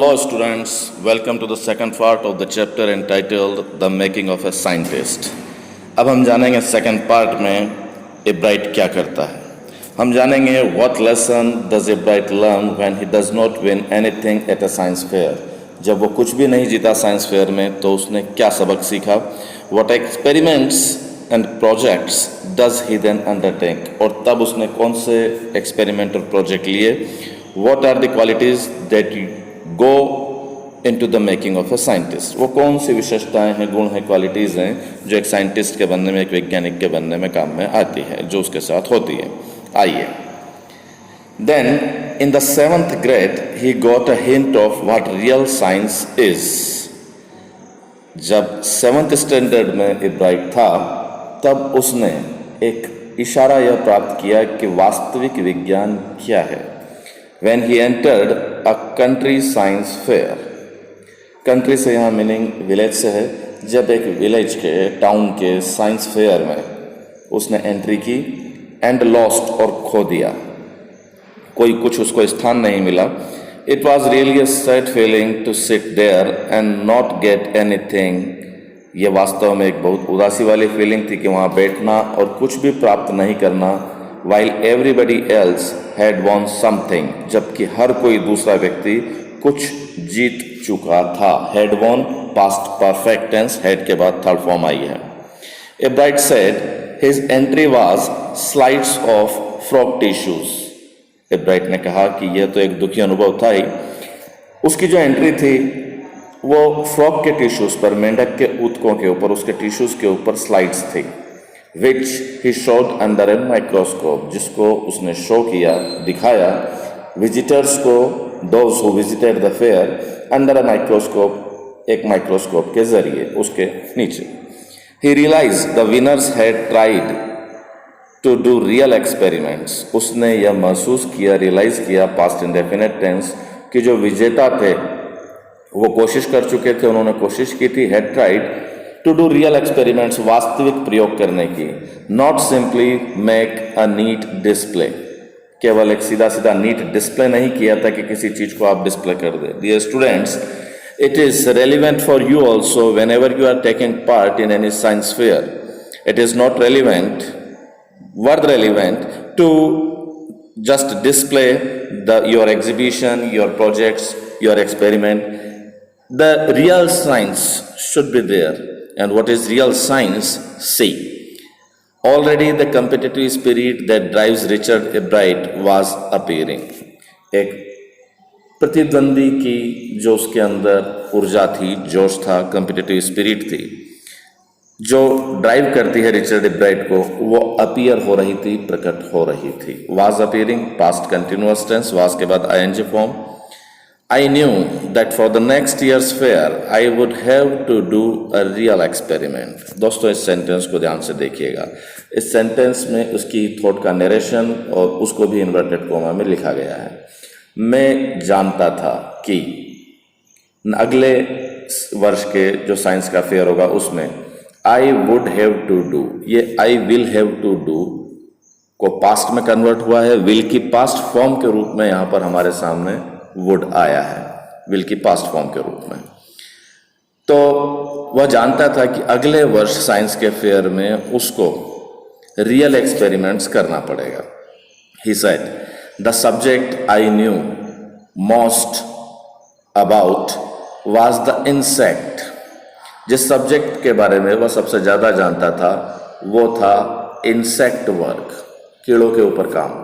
Hello, students. Welcome to the second part of the chapter entitled The Making of a Scientist. अब हम जानेंगे second part में a bright क्या करता है. हम जानेंगे what lesson does a bright learn when he does not win anything at a science fair. जब वो कुछ भी नहीं जीता साइंस फेयर में तो उसने क्या सबक सीखा. What experiments and projects does he then undertake. और तब उसने कौन से एक्सपेरिमेंट और प्रोजेक्ट लिए. What are the qualities that go into the making of a scientist. वो कौन सी विशेषताएं हैं, गुण हैं, क्वालिटीज़ हैं जो एक साइंटिस्ट के बनने में, एक वैज्ञानिक के बनने में काम में आती है, जो उसके साथ होती है. आइए. Then in the 7th grade he got a hint of what real science is. जब 7th स्टैंडर्ड में ए ब्राइट था तब उसने एक इशारा यह प्राप्त किया कि वास्तविक विज्ञान क्या है. When he entered a country science fair. Country से यहाँ मीनिंग विलेज से है. जब एक विलेज के, टाउन के साइंस फेयर में उसने एंट्री की एंड लॉस्ट और खो दिया, कोई कुछ उसको स्थान नहीं मिला. It was really a sad feeling to sit there and not get anything. ये वास्तव में एक बहुत उदासी वाली फीलिंग थी कि वहाँ बैठना और कुछ भी प्राप्त नहीं करना. while everybody else had won something, जबकि हर कोई दूसरा व्यक्ति कुछ जीत चुका था. had won past perfect tense, had के बाद थर्ड फॉर्म आई है. A bright said his entry was slides of frog tissues. A bright ने कहा कि यह तो एक दुखी अनुभव था ही. उसकी जो एंट्री थी वो फ्रॉग के टिश्यूज पर, मेंढक के ऊतकों के ऊपर, उसके टिश्यूज के ऊपर स्लाइड्स थी. which he showed under a microscope, जिसको उसने शो किया, दिखाया विजिटर्स को, those who visited the fair, under a microscope, एक माइक्रोस्कोप के जरिए उसके नीचे. He realized the winners had tried to do real experiments. उसने यह महसूस किया, रियलाइज किया, पास्ट इंडेफिनिट टेंस, कि जो विजेता थे वो कोशिश कर चुके थे, उन्होंने कोशिश की थी, had tried to do real experiments, वास्तविक प्रयोग करने की. Not simply make a neat display, केवल एक सीधा सीधा नीट डिस्प्ले नहीं किया था कि किसी चीज को आप डिस्प्ले कर दे. Dear students, it is relevant for you also whenever you are taking part in any science fair. It is not relevant, worth relevant to just display your exhibition, your projects, your experiment. The real science should be there. And what is real science? See, already the competitive spirit that drives Richard A. Bright was appearing. एक प्रतिद्वंदी की जो उसके अंदर ऊर्जा थी, जोश था, कम्पिटिटिव स्पिरिट थी, जो ड्राइव करती है रिचर्ड ए. ब्राइट को, वो अपीयर हो रही थी, प्रकट हो रही थी. Was appearing, past continuous tense, was के बाद ING form. I knew that for the next year's fair I would have to do a real experiment. दोस्तों इस सेंटेंस को ध्यान से देखिएगा. इस सेंटेंस में उसकी थॉट का नरेशन और उसको भी इन्वर्टेड कोमा में लिखा गया है. मैं जानता था कि अगले वर्ष के जो साइंस का फेयर होगा उसमें I would have to do, ये I will have to do को पास्ट में कन्वर्ट हुआ है. विल की पास्ट फॉर्म के रूप में यहाँ पर हमारे सामने वुड आया है, विल की पास्ट फॉर्म के रूप में. तो वह जानता था कि अगले वर्ष साइंस के फेयर में उसको रियल एक्सपेरिमेंट्स करना पड़ेगा. He said the subject I knew most about was the insect. जिस सब्जेक्ट के बारे में वह सबसे ज़्यादा जानता था वो था इंसेक्ट वर्क, कीड़ों के ऊपर काम.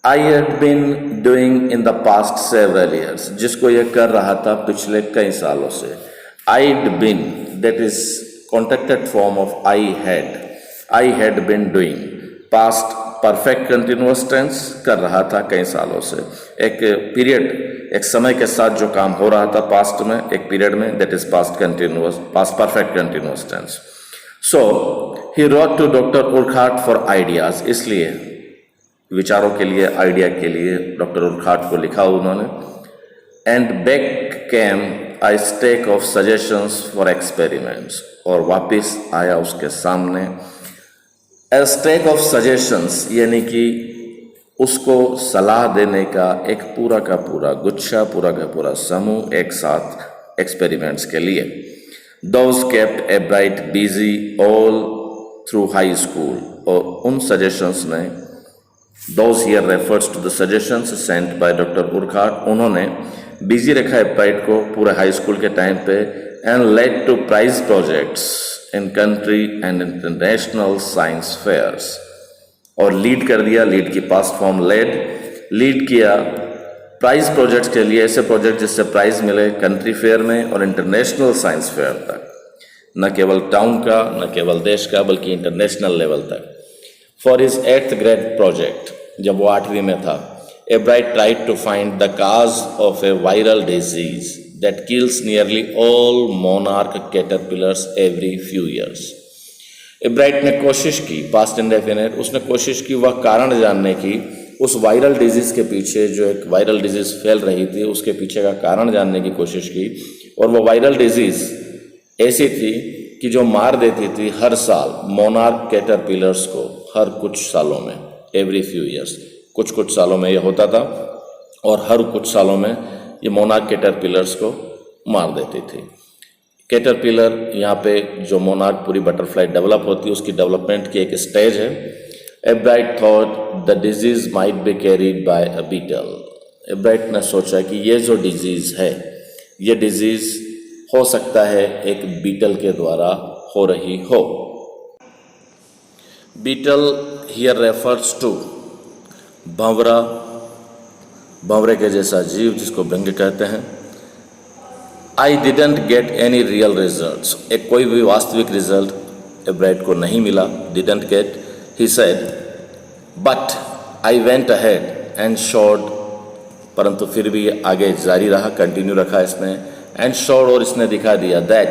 I had been doing in the past several years, जिसको ये कर रहा था पिछले कई सालों से. I'd been, that is contracted form of I had been doing, past perfect continuous tense, कर रहा था कई सालों से. एक पीरियड, एक समय के साथ जो काम हो रहा था पास्ट में, एक पीरियड में, that is past perfect continuous tense. So he wrote to Dr. Urquhart for ideas. इसलिए विचारों के लिए, आइडिया के लिए डॉक्टर उर्खाट को लिखा उन्होंने. And back came I stack of suggestions for experiments, और वापस आया उसके सामने ए स्टेक ऑफ सजेशंस, यानी कि उसको सलाह देने का एक पूरा का पूरा गुच्छा, पूरा का पूरा समूह एक साथ एक्सपेरिमेंट्स के लिए। Those kept Ebright busy all through high school, और उन सजेशंस ने, those here refers to the suggestions sent by Dr. Urquhart, उन्होंने बिजी रखा एब्राइट को पूरे हाई स्कूल के टाइम पे, and led to prize projects in country and international science fairs, और लीड कर दिया, लीड की पास्ट फॉर्म लीड किया प्राइज प्रोजेक्ट्स के लिए, ऐसे प्रोजेक्ट जिससे प्राइज मिले कंट्री फेयर में और इंटरनेशनल साइंस फेयर तक, न केवल टाउन का, न केवल देश का, बल्कि इंटरनेशनल लेवल तक। For his 8th grade project, जब वो 8वीं में था, Ebright tried to find the cause of a viral disease that kills nearly all monarch caterpillars every few years. Ebright ने कोशिश की, पास्ट इंडेफिनिट, उसने कोशिश की वह कारण जानने की, उस वायरल डिजीज़ के पीछे, जो एक वायरल डिजीज़ फैल रही थी, उसके पीछे का कारण जानने की कोशिश की। और वो वायरल डिजीज़ ऐसी थी कि जो मार देती थी हर साल मोनार्क कैटरपिलर्स को, हर कुछ सालों में, एवरी फ्यू ईयर्स, कुछ कुछ सालों में ये होता था, और हर कुछ सालों में ये मोनार्क कैटरपिलर्स को मार देती थी। कैटरपिलर, यहाँ पे जो मोनार्क पूरी बटरफ्लाई डेवलप होती है, उसकी डेवलपमेंट की एक स्टेज है। Ebright thought the disease might be carried by a beetle. Ebright ने सोचा कि ये जो डिजीज़ है, ये डिजीज़ हो सकता है एक बीटल के द्वारा हो रही हो। बीटल हियर रेफर्स टू भंवरा, भंवरे के जैसा जीव जिसको भृंग कहते हैं। I didn't get any real results, एक कोई भी वास्तविक रिजल्ट एब्राइट को नहीं मिला। Didn't get, he said, but I went ahead and showed, परंतु फिर भी आगे जारी रहा, कंटिन्यू रखा इसने, and showed, और इसने दिखा दिया, that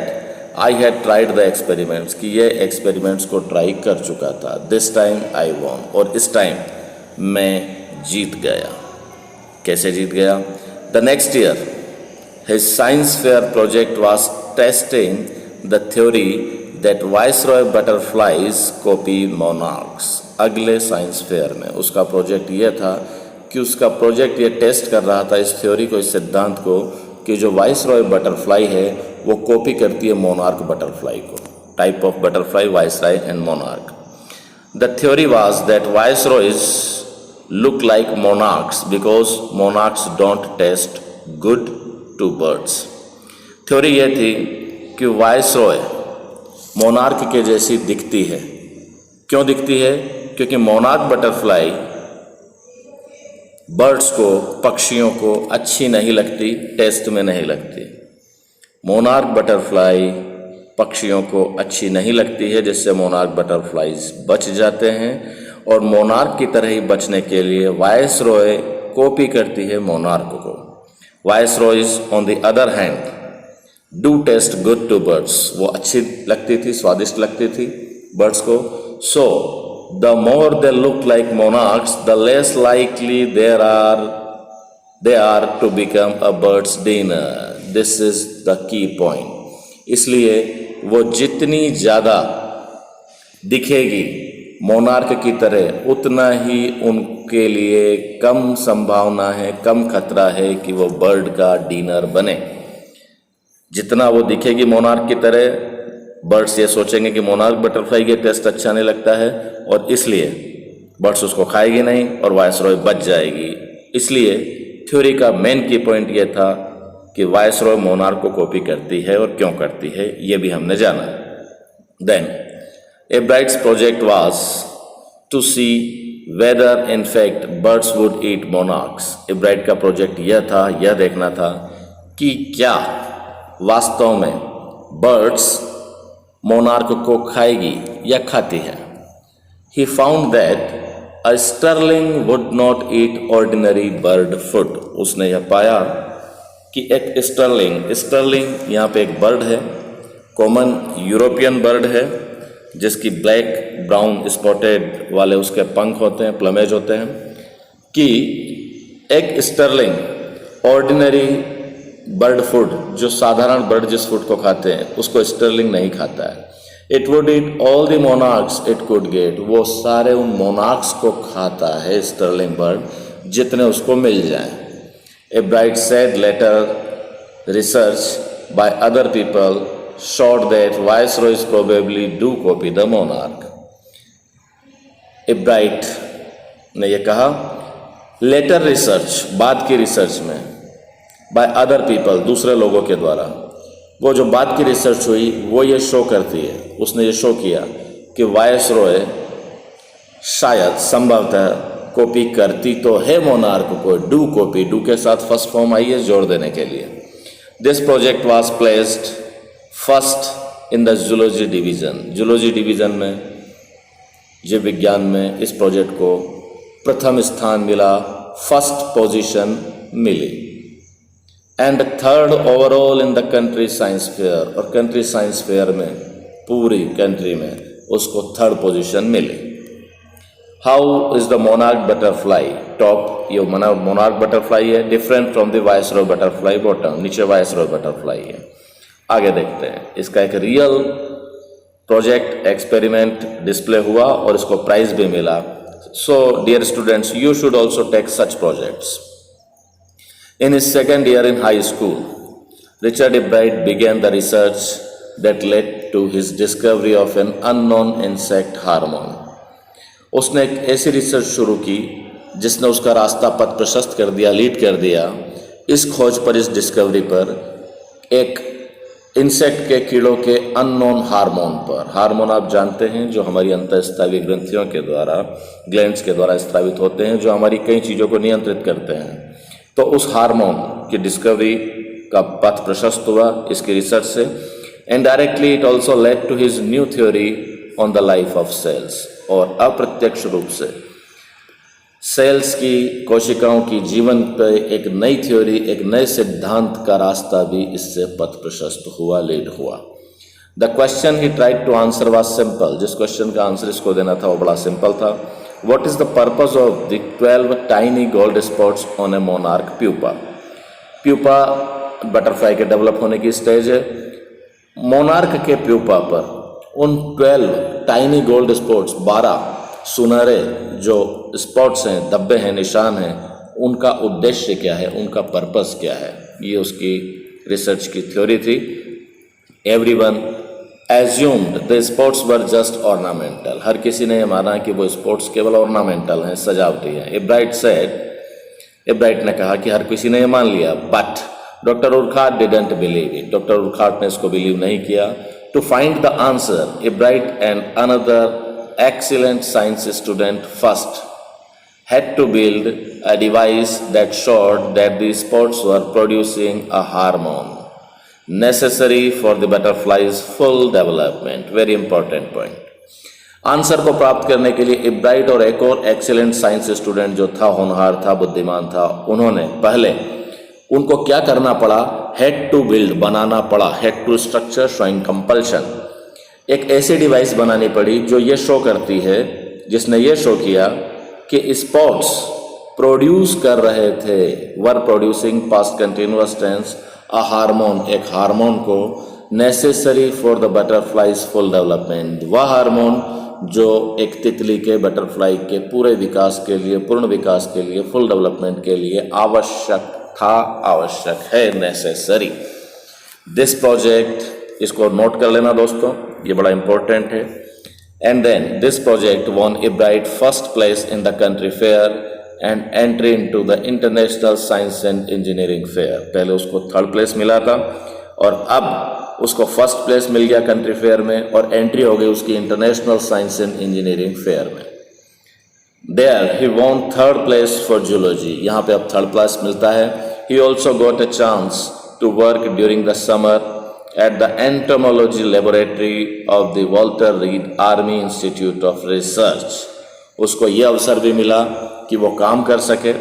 I had tried the experiments, कि ये एक्सपेरिमेंट्स को ट्राई कर चुका था। this time I won, और इस टाइम मैं जीत गया। कैसे जीत गया? the next year his science fair project was testing the theory that viceroy butterflies copy monarchs। अगले साइंस फेयर में उसका प्रोजेक्ट ये था कि उसका प्रोजेक्ट ये टेस्ट कर रहा था इस थ्योरी को, इस सिद्धांत को, कि जो वाइसरॉय बटरफ्लाई है वो कॉपी करती है मोनार्क बटरफ्लाई को। Type of butterfly viceroy and monarch. The theory was that viceroys look like monarchs because monarchs don't taste good to birds. Theory ये थी कि वाइसरॉय मोनार्क के जैसी दिखती है। क्यों दिखती है? क्योंकि मोनार्क बटरफ्लाई बर्ड्स को, पक्षियों को अच्छी नहीं लगती, टेस्ट में नहीं लगती। मोनार्क बटरफ्लाई पक्षियों को अच्छी नहीं लगती है, जिससे मोनार्क बटरफ्लाईज बच जाते हैं, और मोनार्क की तरह ही बचने के लिए वाइसरॉय कॉपी करती है मोनार्क को। Viceroys on the other hand do taste good to birds, वो अच्छी लगती थी, स्वादिष्ट लगती थी बर्ड्स को। So the more they look like monarchs the less likely they are to become a bird's dinner. This is the key point. इसलिए वो जितनी ज़्यादा दिखेगी मोनार्क की तरह, उतना ही उनके लिए कम संभावना है, कम खतरा है कि वो बर्ड का डिनर बने। जितना वो दिखेगी मोनार्क की तरह, बर्ड्स ये सोचेंगे कि मोनार्क बटरफ्लाई के टेस्ट अच्छा नहीं लगता है, और इसलिए बर्ड्स उसको खाएगी नहीं और वाइसरॉय बच जाएगी। इसलिए थ्योरी का मेन की पॉइंट ये था कि वाइसरॉय मोनार्क को कॉपी करती है, और क्यों करती है ये भी हमने जाना। Then Ebright's project was to see whether in fact birds would eat monarchs. Ebright का प्रोजेक्ट यह था, यह देखना था कि क्या वास्तव में बर्ड्स मोनार्क को खाएगी या खाती है। He found that a starling would not eat ordinary bird food. उसने यह पाया कि एक स्टर्लिंग यहाँ पे एक बर्ड है, कॉमन यूरोपियन बर्ड है, जिसकी ब्लैक ब्राउन स्पॉटेड वाले उसके पंख होते हैं, प्लमेज होते हैं, कि एक स्टर्लिंग ऑर्डिनरी बर्ड फूड, जो साधारण बर्ड जिस फूड को खाते हैं उसको स्टर्लिंग नहीं खाता है। It would eat all the monarchs it could get, वो सारे उन मोनार्क्स को खाता है स्टर्लिंग बर्ड जितने उसको मिल जाएं. Ebright said later research by other people showed that viceroys probably do copy the monarch. Ebright ने यह कहा, लेटर रिसर्च, बाद की रिसर्च में, बाय अदर पीपल, दूसरे लोगों के द्वारा, वो जो बाद की रिसर्च हुई वो ये शो करती है, उसने ये शो किया कि वायसरॉय शायद संभवतः कॉपी करती तो है मोनार्क को, डू कॉपी, डू के साथ फर्स्ट फॉर्म आई है जोड़ देने के लिए. This project was placed first in the zoology division, zoology division में, जीव विज्ञान में इस प्रोजेक्ट को प्रथम स्थान मिला, फर्स्ट पोजीशन मिली. And third overall in the country science fair, और कंट्री साइंस फेयर में पूरी कंट्री में उसको थर्ड पोजीशन मिली. How is the monarch butterfly top, ये मोनार्क बटरफ्लाई है, different from the viceroy butterfly bottom, नीचे वायसरॉय बटरफ्लाई है. आगे देखते हैं, इसका एक रियल प्रोजेक्ट एक्सपेरिमेंट डिस्प्ले हुआ और इसको प्राइज भी मिला. So dear students, you should also take such projects. In his second year in high school, Richard E. Bright began the research that led to his discovery of an unknown insect hormone. उसने एक ऐसी research शुरू की जिसने उसका रास्ता पथ प्रशस्त कर दिया, लीड कर दिया इस खोज पर, इस डिस्कवरी पर, एक इंसेक्ट के कीड़ों के अननोन हार्मोन पर. हार्मोन आप जानते हैं जो हमारी अंतःस्रावी ग्रंथियों के द्वारा, ग्लैंड्स के द्वारा स्रावित होते हैं, जो हमारी कई चीज़ों को नियंत्रित करते हैं. तो उस हार्मोन की डिस्कवरी का पथ प्रशस्त हुआ इसकी रिसर्च से. And directly it also led to his new theory on the life of cells, और अप्रत्यक्ष रूप से सेल्स की, कोशिकाओं की जीवन पर एक नई थ्योरी, एक नए सिद्धांत का रास्ता भी इससे पथ प्रशस्त हुआ, लीड हुआ. The question he tried to answer was simple, जिस क्वेश्चन का आंसर इसको देना था वो बड़ा सिंपल था. What is the purpose of the 12 tiny gold spots on a monarch pupa? Pupa butterfly के डेवलप होने की स्टेज है. मोनार्क के प्यूपा पर उन 12 टाइनी गोल्ड स्पॉट्स, 12 सुनहरे जो स्पॉट्स हैं, धब्बे हैं, निशान हैं, उनका उद्देश्य क्या है, उनका पर्पस क्या है, ये उसकी रिसर्च की थ्योरी थी. Everyone assumed the sports were just ornamental. हर किसी ने ये माना कि वो स्पोर्ट्स केवल ऑर्नामेंटल हैं, सजावटी हैं. ए ब्राइट ने कहा कि हर किसी ने ये मान लिया, but doctor Urquhart didn't believe it. Doctor Urquhart ने इसको बिलीव नहीं किया. To find the answer, Ebright and another excellent science student first had to build a device that showed that the spots were producing a hormone necessary for the butterfly's full development. Very important point. Answer को प्राप्त करने के लिए Ebright और एक और excellent science student जो था, होनहार था, बुद्धिमान था, उन्होंने पहले उनको क्या करना पड़ा, हेड टू बिल्ड, बनाना पड़ा, had to structure showing compulsion. एक ऐसी डिवाइस बनानी पड़ी जो ये शो करती है, जिसने ये शो किया कि स्पॉट्स प्रोड्यूस कर रहे थे, were producing, past continuous tense, a hormone, एक हार्मोन को, necessary for the butterfly's full development, वह हार्मोन जो एक तितली के, बटरफ्लाई के पूरे विकास के लिए, पूर्ण विकास के लिए, फुल डेवलपमेंट के लिए आवश्यक था, आवश्यक है, नेसेसरी. दिस प्रोजेक्ट, इसको नोट कर लेना दोस्तों, ये बड़ा इंपॉर्टेंट है. And then this project won Ebright first place in the country fair and entry into the international science and engineering fair. पहले उसको थर्ड प्लेस मिला था और अब उसको फर्स्ट प्लेस मिल गया कंट्री फेयर में, और एंट्री हो गई उसकी international science and engineering fair में. There he won third place for zoology, यहाँ पे अब थर्ड प्लेस मिलता है. He also got a chance to work during the summer at the entomology laboratory of the Walter Reed Army Institute of Research. उसको ये अवसर भी मिला कि वो काम कर सके,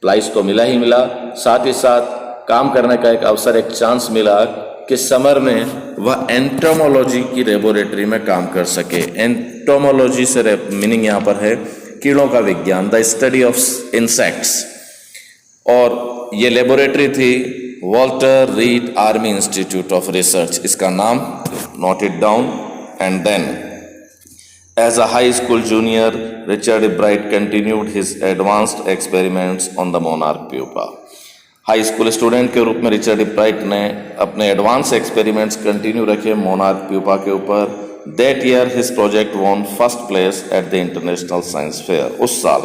प्राइज तो मिला ही मिला, साथ ही साथ काम करने का एक अवसर, एक चांस मिला कि समर में वह एंटोमोलॉजी की लेबोरेटरी में काम कर सके. एंटोमोलॉजी से मीनिंग यहाँ पर है कीड़ों का विज्ञान, द स्टडी ऑफ इंसेक्ट्स, और ये लेबोरेटरी थी Walter read army institute of research. इसका नाम note it down, and then as a high school junior, Richard E. Bright continued his advanced experiments on the monarch pupa. High school student के रूप में Richard Ebright ने अपने advance experiments continue रखे monarch pupa के ऊपर. That year his project won first place at the international science fair. उस साल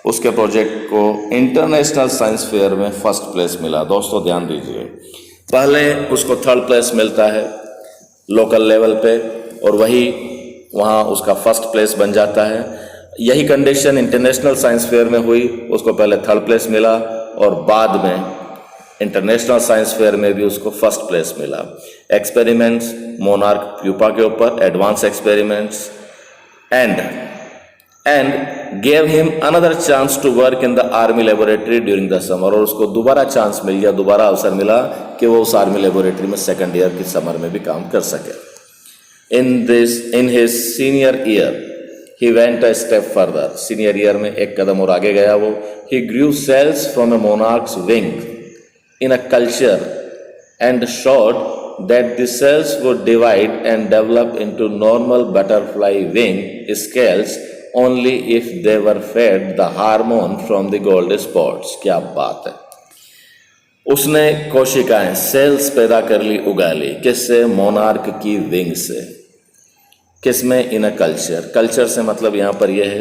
उसके प्रोजेक्ट को इंटरनेशनल साइंस फेयर में फर्स्ट प्लेस मिला. दोस्तों ध्यान दीजिए, पहले उसको थर्ड प्लेस मिलता है लोकल लेवल पे और वही वहाँ उसका फर्स्ट प्लेस बन जाता है. यही कंडीशन इंटरनेशनल साइंस फेयर में हुई. उसको पहले थर्ड प्लेस मिला और बाद में इंटरनेशनल साइंस फेयर में भी उसको फर्स्ट प्लेस मिला. एक्सपेरिमेंट्स मोनार्क प्यूपा के ऊपर, advance experiments, and gave him another chance to work in the army laboratory during the summer. और उसको दोबारा चांस मिल गया, दोबारा अवसर मिला कि वो उस आर्मी लेबोरेटरी में सेकेंड ईयर की समर में भी काम कर सके. In his senior year he went a step further. Senior year में एक कदम और आगे गया वो. He grew cells from a monarch's wing in a culture and showed that the cells would divide and develop into normal butterfly wing scales only if they were fed the hormone from the gold spots. क्या बात है. उसने कोशिकाएं sales पैदा कर ली, उगा ली. किससे? Monarch की विंग से. किसमें? इन अ कल्चर. कल्चर से मतलब यहाँ पर यह है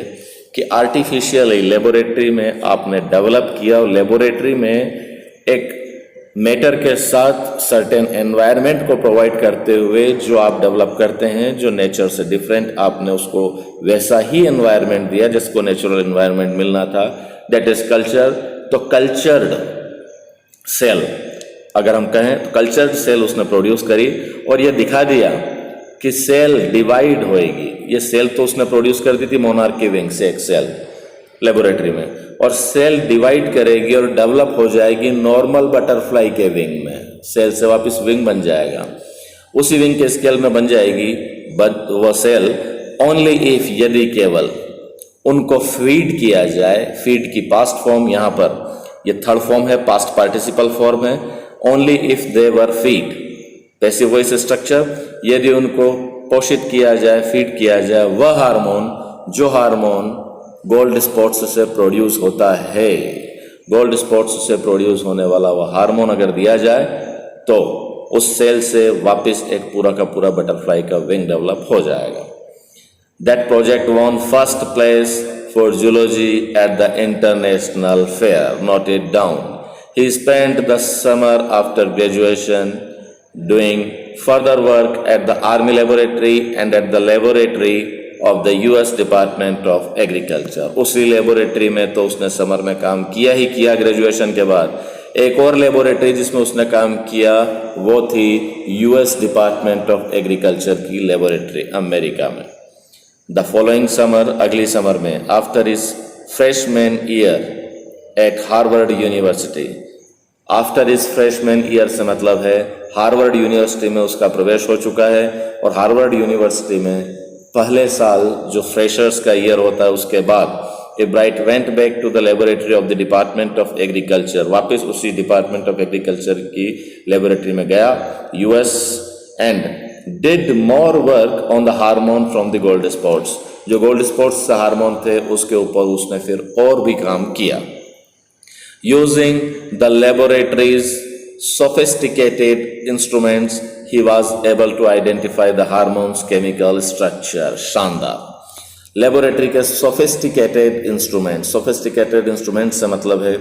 कि आर्टिफिशियली लेबोरेटरी में आपने डेवलप किया और लेबोरेटरी में एक मैटर के साथ सर्टेन एनवायरनमेंट को प्रोवाइड करते हुए जो आप डेवलप करते हैं, जो नेचर से डिफरेंट, आपने उसको वैसा ही एनवायरनमेंट दिया जिसको नेचुरल एनवायरनमेंट मिलना था. That is culture. तो कल्चर्ड सेल अगर हम कहें तो कल्चर्ड सेल उसने प्रोड्यूस करी और ये दिखा दिया कि सेल डिवाइड होएगी. ये सेल तो उसने प्रोड्यूस कर दी थी मोनार्क की विंग से, एक सेल लेबोरेटरी में, और सेल डिवाइड करेगी और डेवलप हो जाएगी नॉर्मल बटरफ्लाई के विंग में. सेल से वापस विंग बन जाएगा, उसी विंग के स्केल में बन जाएगी. बट वह सेल ओनली इफ, यदि केवल उनको फीड किया जाए. फीड की पास्ट फॉर्म, यहाँ पर ये थर्ड फॉर्म है, पास्ट पार्टिसिपल फॉर्म है. Only if they were feed, passive voice structure. यदि उनको पोषित किया जाए, फीड किया जाए, वह हार्मोन, जो हार्मोन गोल्ड स्पॉट्स से प्रोड्यूस होता है, गोल्ड स्पॉट्स से प्रोड्यूस होने वाला वह हार्मोन अगर दिया जाए तो उस सेल से वापस एक पूरा का पूरा बटरफ्लाई का विंग डेवलप हो जाएगा. That project won first place for zoology at the international fair. Note it down. He spent the summer after graduation doing further work at the Army Laboratory and at the laboratory of the US Department of Agriculture. उसी laboratory में तो उसने summer में काम किया ही किया graduation के बाद. एक और लेबोरेटरी जिसमें उसने काम किया वो थी US डिपार्टमेंट ऑफ एग्रीकल्चर की लेबोरेटरी अमेरिका में. द फॉलोइंग समर, अगली समर में, after is freshman year eight Harvard university. After is freshman year से मतलब है हार्वर्ड यूनिवर्सिटी में उसका प्रवेश हो चुका है. और हार्वर्ड यूनिवर्सिटी में पहले साल जो फ्रेशर्स का ईयर होता है उसके बाद Ebright went back to the laboratory of the department of agriculture. वापस उसी डिपार्टमेंट ऑफ एग्रीकल्चर की लेबोरेटरी में गया US and did more work on the hormone from the gold spots. जो गोल्ड स्पॉट्स से हार्मोन थे उसके ऊपर उसने फिर और भी काम किया. Using the laboratory's sophisticated instruments, he was able to identify the hormone's chemical structure. शानदार. लेबोरेटरी के सोफिस्टिकेटेड इंस्ट्रूमेंट. सोफिस्टिकेटेड इंस्ट्रूमेंट से मतलब है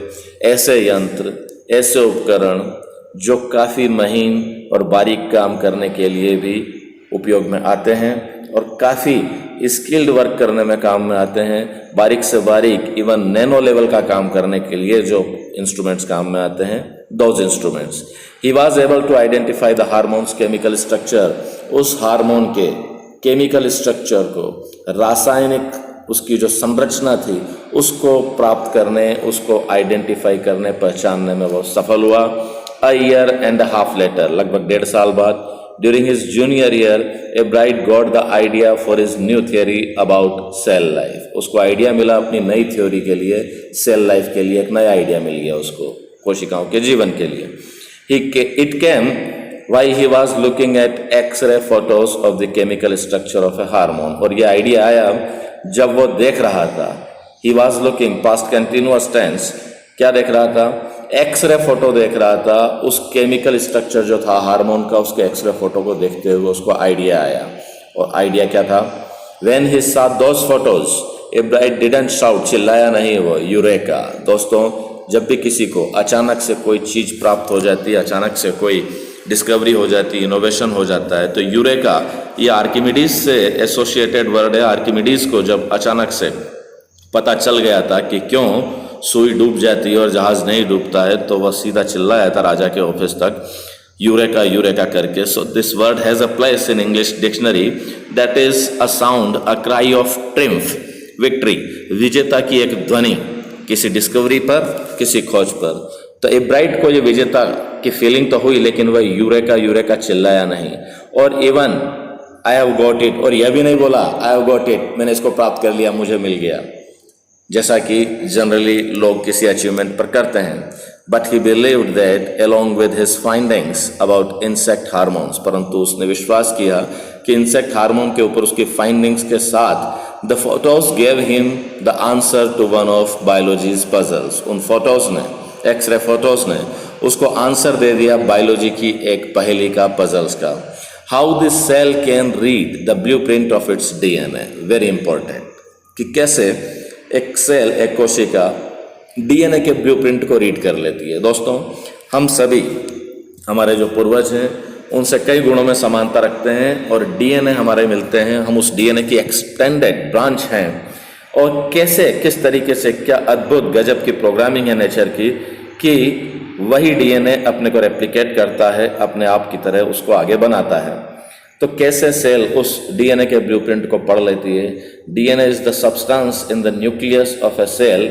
ऐसे यंत्र, ऐसे उपकरण जो काफ़ी महीन और बारीक काम करने के लिए भी उपयोग में आते हैं और काफ़ी स्किल्ड वर्क करने में काम में आते हैं. बारीक से बारीक इवन नैनो लेवल का काम करने के लिए जो इंस्ट्रूमेंट्स काम में आते हैं, those instruments. He was able to identify the hormone's chemical structure. उस हार्मोन के केमिकल स्ट्रक्चर को, रासायनिक उसकी जो संरचना थी उसको प्राप्त करने, उसको आइडेंटिफाई करने, पहचानने में वो सफल हुआ. A year and half later, लगभग 1.5 साल बाद, during his junior year, a Bright got the idea for his new theory about cell life. उसको आइडिया मिला अपनी नई थ्योरी के लिए, सेल लाइफ के लिए एक नया आइडिया मिल गया उसको, कोशिकाओं के जीवन के लिए. It came why he was looking at X-ray photos of the chemical structure of a hormone. और ये आइडिया आया जब वो देख रहा था, he was looking past continuous tense, क्या देख रहा था, एक्सरे फोटो देख रहा था, उस केमिकल स्ट्रक्चर जो था हार्मोन का, उसके एक्सरे फोटो को देखते हुए उसको आइडिया आया। और आइडिया क्या था, when he saw those photos a bright didn't shout, चिल्लाया नहीं वो, यूरेका। दोस्तों, जब भी किसी को अचानक से कोई चीज प्राप्त हो जाती है, अचानक से कोई डिस्कवरी हो जाती है, इनोवेशन हो जाता है, तो यूरेका ये आर्किमिडीज से एसोसिएटेड वर्ड है। आर्किमिडीज को जब अचानक से पता चल गया था कि क्यों सुई डूब जाती है और जहाज नहीं डूबता है, तो वह सीधा चिल्लाया था राजा के ऑफिस तक, यूरेका यूरेका करके। So this word has a place in English dictionary that is a sound, a cry of triumph, victory, विजेता की एक ध्वनि किसी डिस्कवरी पर, किसी खोज पर। तो एब्राइट को ये विजेता की फीलिंग तो हुई, लेकिन वह यूरेका यूरेका चिल्लाया नहीं। और even I have got it, और यह भी नहीं बोला आई हैव गॉट इट, मैंने इसको प्राप्त कर लिया, मुझे मिल गया, जैसा कि जनरली लोग किसी अचीवमेंट पर करते हैं। But he believed that along with his findings about insect hormones, परंतु उसने विश्वास किया कि इंसेक्ट हार्मोन के ऊपर उसकी फाइंडिंग्स के साथ the photos gave him the answer to one of biology's puzzles. उन फोटोज ने, एक्सरे फोटोज ने उसको आंसर दे दिया बायोलॉजी की एक पहेली का, पजल्स का। How this cell can read the blueprint of its DNA, very important, कि कैसे एक सेल, एक कोशिका डीएनए के ब्लूप्रिंट को रीड कर लेती है। दोस्तों, हम सभी, हमारे जो पूर्वज हैं, उनसे कई गुणों में समानता रखते हैं और डीएनए हमारे मिलते हैं, हम उस डीएनए की एक्सटेंडेड ब्रांच हैं। और कैसे, किस तरीके से, क्या अद्भुत गजब की प्रोग्रामिंग है नेचर की, कि वही डीएनए अपने को रेप्लिकेट करता है, अपने आप की तरह उसको आगे बनाता है। तो कैसे सेल उस डीएनए के ब्लूप्रिंट को पढ़ लेती है। DNA is the substance in the nucleus of a cell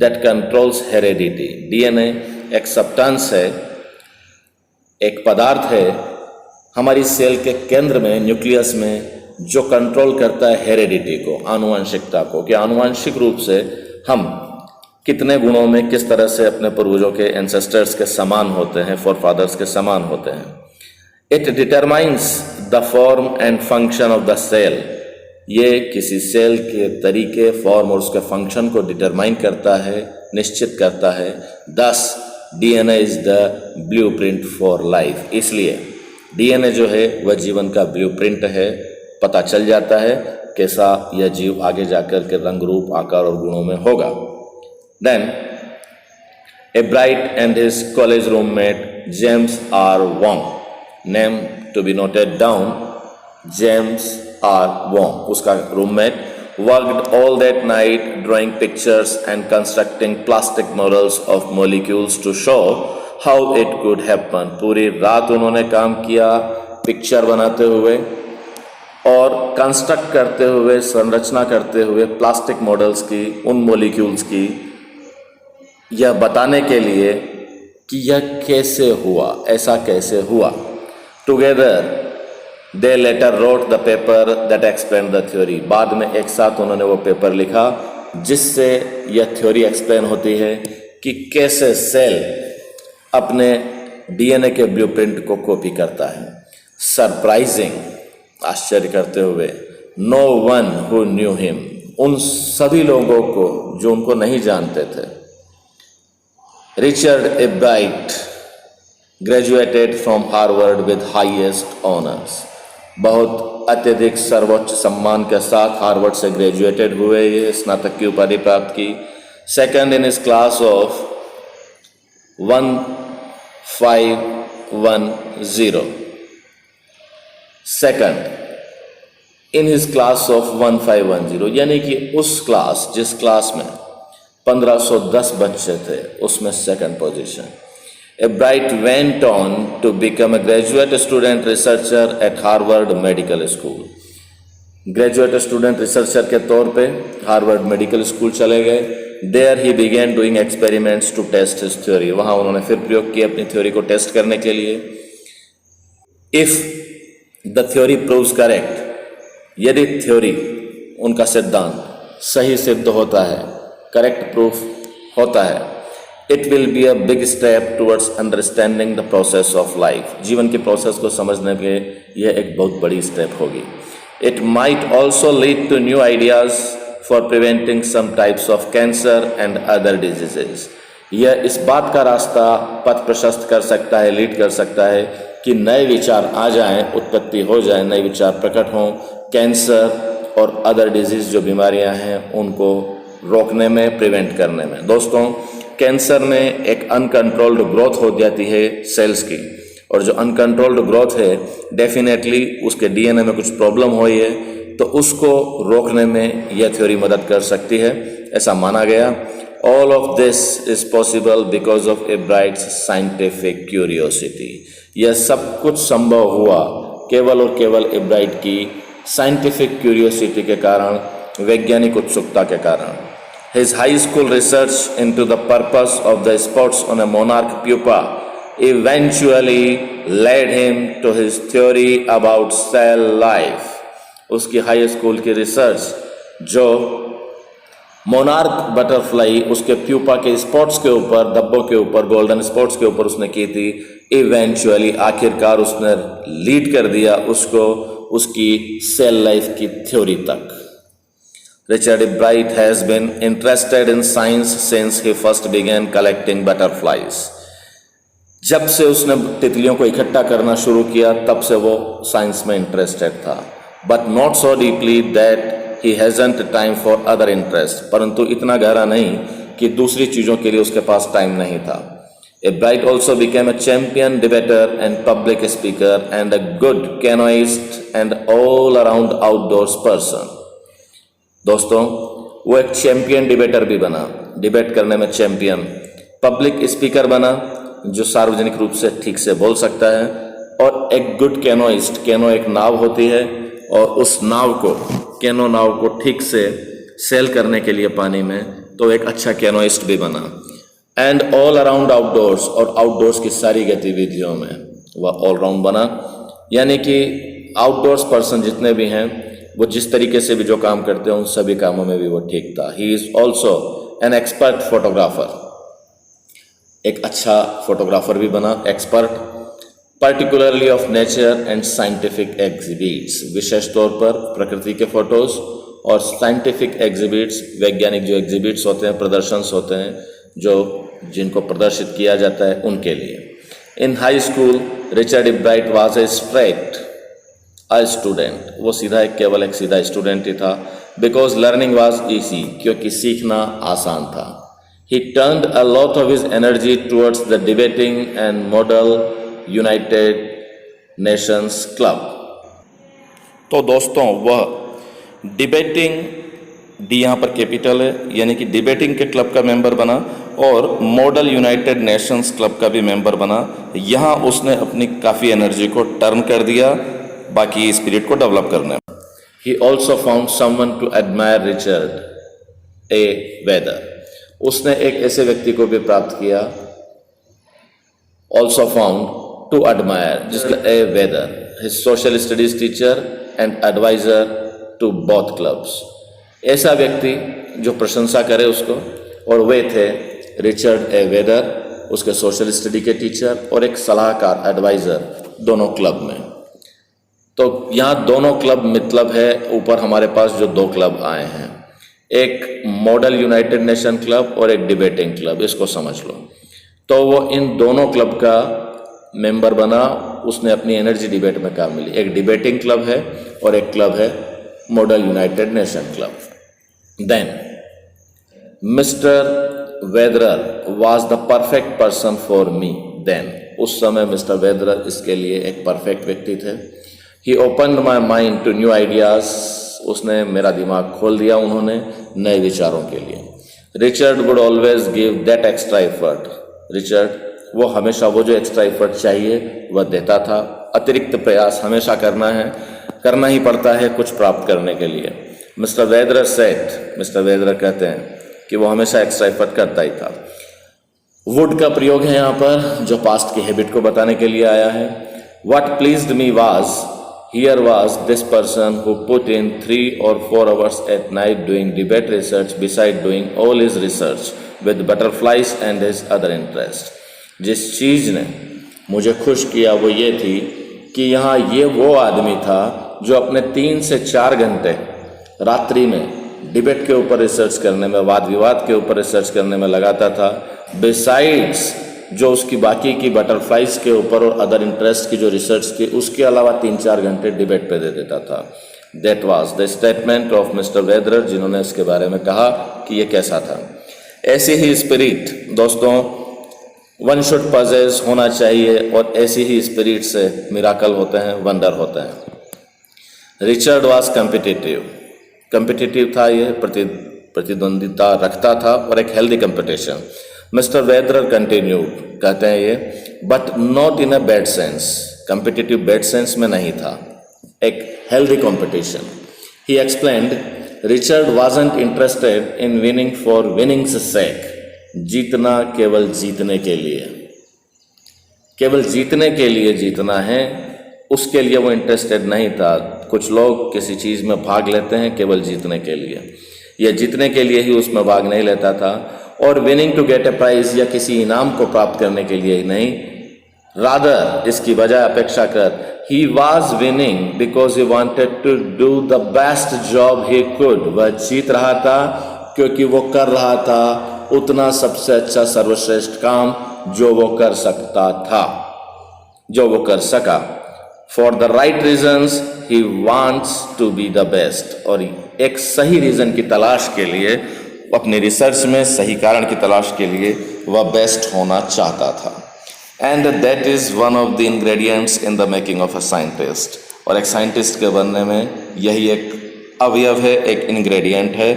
that controls heredity. DNA एक सब्सटेंस है, एक पदार्थ है हमारी सेल के केंद्र में, न्यूक्लियस में, जो कंट्रोल करता है हेरेडिटी को, आनुवंशिकता को, कि आनुवंशिक रूप से हम कितने गुणों में, किस तरह से अपने पूर्वजों के, एंसेस्टर्स के समान होते हैं, फोरफादर्स के समान होते हैं। It determines the form and function of the cell. ये किसी सेल के तरीके, फॉर्म और उसके फंक्शन को डिटरमाइन करता है, निश्चित करता है। दस DNA is the blueprint for life. इसलिए डीएनए जो है वह जीवन का ब्लूप्रिंट है। पता चल जाता है कैसा यह जीव आगे जाकर के रंग, रूप, आकार और गुणों में होगा। Then Ebright and his college roommate James R Wong, name to be noted down, James R Wong, उसका roommate, worked all that night drawing pictures and constructing plastic models of molecules to show how it could happen. पूरी रात उन्होंने काम किया picture बनाते हुए और construct करते हुए, संरचना करते हुए प्लास्टिक मॉडल्स की, उन मॉलिक्यूल्स की, यह बताने के लिए कि यह कैसे हुआ, ऐसा कैसे हुआ। Together they letter wrote the paper that explain the theory. बाद में एक साथ उन्होंने वो पेपर लिखा जिससे यह थ्योरी एक्सप्लेन होती है कि कैसे सेल अपने डीएनए के ब्लूप्रिंट को कॉपी करता है। सरप्राइजिंग, आश्चर्य करते हुए, no one who knew him, उन सभी लोगों को जो उनको नहीं जानते थे। Richard Ebright graduated from Harvard with highest honours, बहुत अत्यधिक सर्वोच्च सम्मान के साथ हार्वर्ड से ग्रेजुएटेड हुए, ये स्नातक की उपाधि प्राप्त की। Second in his class of 1510, second in his class of 1510, यानी कि उस क्लास, जिस क्लास में 1510 बच्चे थे, उसमें second position. Ebright went on to become a graduate student researcher at Harvard Medical School. Graduate student researcher के तौर पे हार्वर्ड मेडिकल स्कूल चले गए। There he began doing experiments to test his theory. वहाँ उन्होंने फिर प्रयोग किए अपनी थ्योरी को टेस्ट करने के लिए। If the theory proves correct, यदि थ्योरी, उनका सिद्धांत सही सिद्ध होता है, करेक्ट प्रूफ होता है, it will be a big step towards understanding the process of life. जीवन के प्रोसेस को समझने के यह एक बहुत बड़ी स्टेप होगी। It might also lead to new ideas for preventing some types of cancer and other diseases. यह इस बात का रास्ता पथ प्रशस्त कर सकता है, लीड कर सकता है कि नए विचार आ जाएं, उत्पत्ति हो जाए, नए विचार प्रकट हों, कैंसर और अदर डिजीज जो बीमारियां हैं उनको रोकने में, प्रिवेंट करने में। दोस्तों, कैंसर में एक अनकंट्रोल्ड ग्रोथ हो जाती है सेल्स की, और जो अनकंट्रोल्ड ग्रोथ है डेफिनेटली उसके डीएनए में कुछ प्रॉब्लम हुई है, तो उसको रोकने में यह थ्योरी मदद कर सकती है, ऐसा माना गया। All of this is possible because of a bright scientific curiosity. यह सब कुछ संभव हुआ केवल और केवल ए ब्राइट की साइंटिफिक क्यूरियोसिटी के कारण, वैज्ञानिक उत्सुकता के कारण। His high school research into the purpose of the spots on a monarch pupa eventually led him to his theory about cell life। उसकी हाई स्कूल की रिसर्च जो मोनार्क बटरफ्लाई उसके प्यूपा के स्पॉट्स के ऊपर, धब्बों के ऊपर, गोल्डन स्पॉट्स के ऊपर उसने की थी, इवेंचुअली आखिरकार उसने लीड कर दिया उसको उसकी सेल लाइफ की थ्योरी तक। Richard Bright has been interested in science since he first began collecting butterflies। जब से उसने तितलियों को इकट्ठा करना शुरू किया तब से वो साइंस में इंटरेस्टेड था, but not so deeply that he hasn't time for other interest. परंतु इतना गहरा नहीं कि दूसरी चीज़ों के लिए उसके पास टाइम नहीं था। A bright also became a champion debater and public speaker and a good canoeist and all around outdoors person. दोस्तों, वो एक चैंपियन डिबेटर भी बना, डिबेट करने में चैंपियन, पब्लिक स्पीकर बना जो सार्वजनिक रूप से ठीक से बोल सकता है, और एक गुड कैनोइस्ट। कैनो एक नाव होती है और उस नाव को, कैनो नाव को ठीक से सेल करने के लिए पानी में, तो एक अच्छा कैनोइस्ट भी बना। एंड ऑल अराउंड आउटडोर्स, और आउटडोर्स की सारी गतिविधियों में वह ऑलराउंड बना, यानी कि आउटडोर्स पर्सन जितने भी हैं वो जिस तरीके से भी जो काम करते हैं उन सभी कामों में भी वो ठीक था। He is also an expert photographer, एक अच्छा फोटोग्राफर भी बना, expert, particularly of nature and scientific exhibits, विशेष तौर पर प्रकृति के फोटोज और साइंटिफिक एग्जिबिट्स, वैज्ञानिक जो एग्जिबिट्स होते हैं, प्रदर्शंस होते हैं जो जिनको प्रदर्शित किया जाता है उनके लिए। इन high school Richard bright was a straight a student, वो सीधा केवल एक सीधा स्टूडेंट ही था। बिकॉज लर्निंग वाज ईजी, क्योंकि सीखना आसान था। ही turned a lot of his energy towards the debating and model United Nations club. तो दोस्तों, वह डिबेटिंग, डी यहाँ पर कैपिटल है, यानी कि डिबेटिंग के क्लब का मेंबर बना और मॉडल यूनाइटेड नेशंस क्लब का भी मेंबर बना। यहाँ उसने अपनी काफ़ी एनर्जी को टर्न कर दिया बाकी स्पिरिट को डेवलप करने में। He also found someone to admire Richard A Weather. उसने एक ऐसे व्यक्ति को भी प्राप्त किया, ऑल्सो फाउंड टू एडमायर, जिसका A Weather, his social studies teacher and advisor to both clubs. ऐसा व्यक्ति जो प्रशंसा करे उसको, और वे थे रिचर्ड ए वेदर, उसके सोशल स्टडी के टीचर और एक सलाहकार, एडवाइजर, दोनों क्लब में। तो यहाँ दोनों क्लब मतलब है, ऊपर हमारे पास जो दो क्लब आए हैं, एक मॉडल यूनाइटेड नेशन क्लब और एक डिबेटिंग क्लब, इसको समझ लो। तो वो इन दोनों क्लब का मेंबर बना, उसने अपनी एनर्जी डिबेट में काम मिली। एक डिबेटिंग क्लब है और एक क्लब है model United Nation club. Then Mister Weatherer was the perfect person for me then. उस समय मिस्टर वेदरर इसके लिए एक परफेक्ट व्यक्ति थे। He opened my mind to new ideas, उसने मेरा दिमाग खोल दिया उन्होंने नए विचारों के लिए। Richard would always give that extra effort. Richard वो हमेशा वो जो एक्स्ट्रा एफर्ट चाहिए वह देता था। अतिरिक्त प्रयास हमेशा करना ही पड़ता है कुछ प्राप्त करने के लिए। मिस्टर वेदरर सेड, मिस्टर वेदरर कहते हैं कि वो हमेशा एक्स्ट्रा एफर्ट करता ही था। वुड का प्रयोग है यहाँ पर जो पास्ट की हैबिट को बताने के लिए आया है। What pleased me was, here was this person who put in 3 or 4 hours at night doing debate research beside doing all his research with butterflies and his other interests. जिस चीज़ ने मुझे खुश किया वो ये थी कि यहाँ ये वो आदमी था जो अपने 3 से 4 घंटे रात्रि में डिबेट के ऊपर रिसर्च करने में, वाद विवाद के ऊपर रिसर्च करने में लगाता था, बिसाइड्स जो उसकी बाकी की बटरफ्लाइज के ऊपर और अदर इंटरेस्ट की जो रिसर्च थी उसके अलावा 3-4 घंटे डिबेट पे दे देता था. That was the statement of Mister Weatherer, जिन्होंने इसके बारे में कहा कि ये कैसा था. ऐसी ही स्पिरिट दोस्तों वन शुड पजेस होना चाहिए, और ऐसी ही स्पिरिट से मिराकल होते हैं, वंडर होते हैं. रिचर्ड वाज कम्पिटिटिव था, ये प्रतिद्वंदिता रखता था और एक healthy competition. Mister Weatherer continued, कहते हैं ये, but not in a bad sense. Competitive bad sense में नहीं था, एक healthy competition. He explained Richard wasn't interested in winning for winning's sake. जीतना केवल जीतने के लिए, केवल जीतने के लिए जीतना है, उसके लिए वो इंटरेस्टेड नहीं था. कुछ लोग किसी चीज़ में भाग लेते हैं केवल जीतने के लिए, या जीतने के लिए ही उसमें भाग नहीं लेता था, और winning to get a prize या किसी इनाम को प्राप्त करने के लिए ही नहीं, रादर इसकी बजाय अपेक्षा कर he was winning because he wanted to do the best job he could. वह जीत रहा था क्योंकि वो कर रहा था उतना सबसे अच्छा सर्वश्रेष्ठ काम जो वो कर सकता था, जो वो कर सका. For the right reasons he wants to be the best. और एक सही रीजन की तलाश के लिए, अपनी रिसर्च में सही कारण की तलाश के लिए वह बेस्ट होना चाहता था. And that is one of the ingredients in the making of a scientist. और एक साइंटिस्ट के बनने में यही एक अवयव है, एक इंग्रेडिएंट है.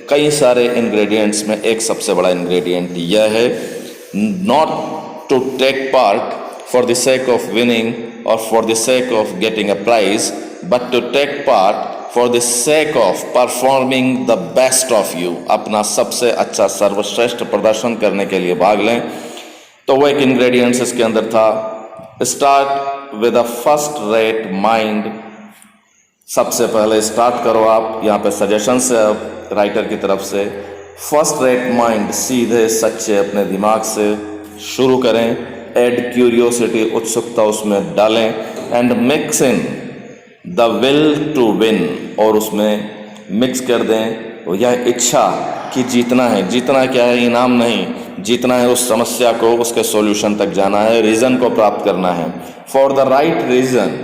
कई सारे इंग्रेडिएंट्स में एक सबसे बड़ा इंग्रेडिएंट यह है, not to take part for the sake of winning और for the sake of getting a prize, but to take part for the sake of performing the best of you. अपना सबसे अच्छा सर्वश्रेष्ठ प्रदर्शन करने के लिए भाग लें. तो वो एक इंग्रेडिएंट्स इसके अंदर था. Start with a first rate mind. सबसे पहले स्टार्ट करो आप, यहाँ पे सजेशन से राइटर की तरफ से, फर्स्ट रेट माइंड, सीधे सच्चे अपने दिमाग से शुरू करें. एड क्यूरियोसिटी, उत्सुकता उसमें डालें. And mix in the will to win, और उसमें मिक्स कर दें यह इच्छा कि जीतना है. जीतना क्या है? इनाम नहीं, जीतना है उस समस्या को, उसके सॉल्यूशन तक जाना है, रीज़न को प्राप्त करना है. For the right reason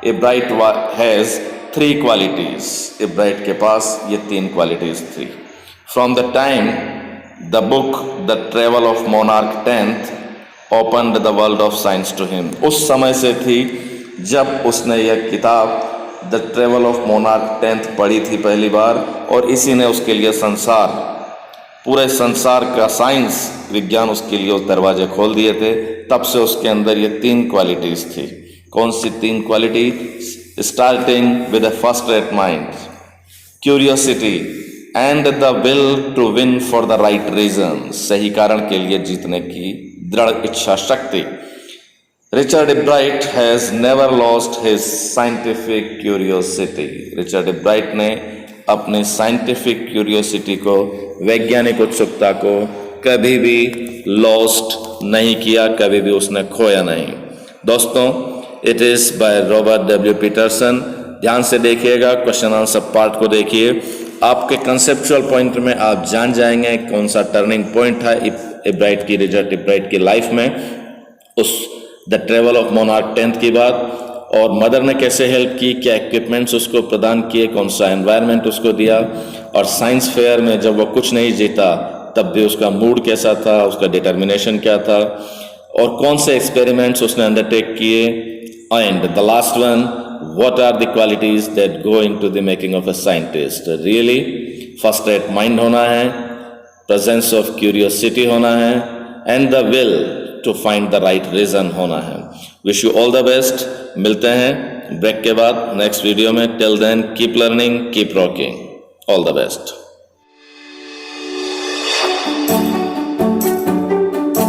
Ebright has 3 qualities. Ebright के पास ये 3 क्वालिटीज थी. From the time the book the travel of monarch 10th opened the world of science to him. उस समय से थी जब उसने यह किताब the travel of monarch 10th पढ़ी थी पहली बार, और इसी ने उसके लिए संसार, पूरे संसार का साइंस विज्ञान उसके लिए उस दरवाजे खोल दिए थे. तब से उसके अंदर ये 3 क्वालिटीज थी. कौन सी 3 quality? Starting with a first rate mind, curiosity and the will to win for the right reason. सही कारण के लिए जीतने की दृढ़ इच्छा शक्ति. Richard Bright has never lost his scientific curiosity. Richard Bright ने अपने scientific curiosity को, वैज्ञानिक उत्सुकता को कभी भी lost नहीं किया, कभी भी उसने खोया नहीं. दोस्तों, it is by Robert W Peterson. ध्यान से देखिएगा, क्वेश्चन आंसर पार्ट को देखिए. आपके कंसेप्चुअल पॉइंट में आप जान जाएंगे कौन सा टर्निंग पॉइंट था इब्राइट की, रिचर्ड इब्राइट की लाइफ में, उस the travel of monarch 10th की बात, और मदर ने कैसे हेल्प की, क्या इक्विपमेंट्स उसको प्रदान किए, कौन सा एनवायरनमेंट उसको दिया, और साइंस फेयर में जब वो कुछ नहीं जीता तब भी उसका मूड कैसा था, उसका डिटर्मिनेशन क्या था, और कौन से एक्सपेरिमेंट्स उसने अंडरटेक किए. And the last one, what are the qualities that go into the making of a scientist? Really, first rate mind होना है, presence of curiosity होना है, and the will to find the right reason होना है. Wish you all the best. मिलते हैं break के बाद नेक्स्ट वीडियो में. Till then, keep learning, keep rocking. All the best.